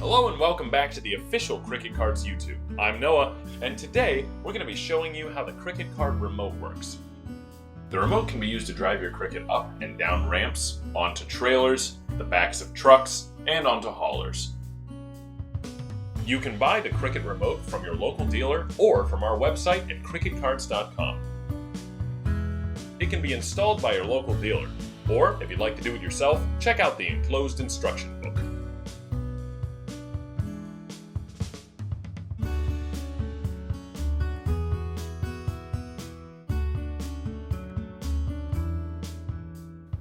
Hello and welcome back to the official Cricket Cards YouTube. I'm Noah, and today we're going to be showing you how the Cricket Card remote works. The remote can be used to drive your Cricket up and down ramps, onto trailers, the backs of trucks, and onto haulers. You can buy the Cricket remote from your local dealer or from our website at cricketcards.com. It can be installed by your local dealer, or if you'd like to do it yourself, check out the enclosed instruction book.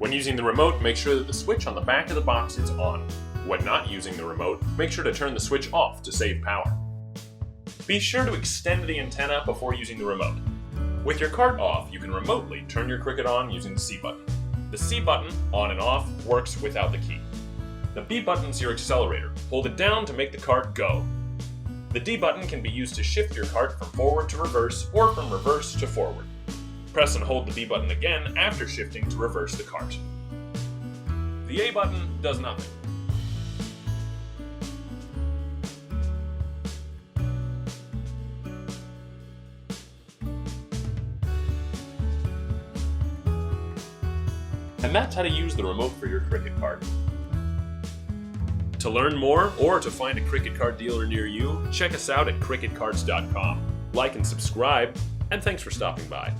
When using the remote, make sure that the switch on the back of the box is on. When not using the remote, make sure to turn the switch off to save power. Be sure to extend the antenna before using the remote. With your cart off, you can remotely turn your Cricket on using the C button. The C button, on and off, works without the key. The B button is your accelerator. Hold it down to make the cart go. The D button can be used to shift your cart from forward to reverse or from reverse to forward. Press and hold the B button again after shifting to reverse the cart. The A button does nothing. And that's how to use the remote for your Cricket card. To learn more or to find a Cricket card dealer near you, check us out at cricketcards.com. Like and subscribe, and thanks for stopping by.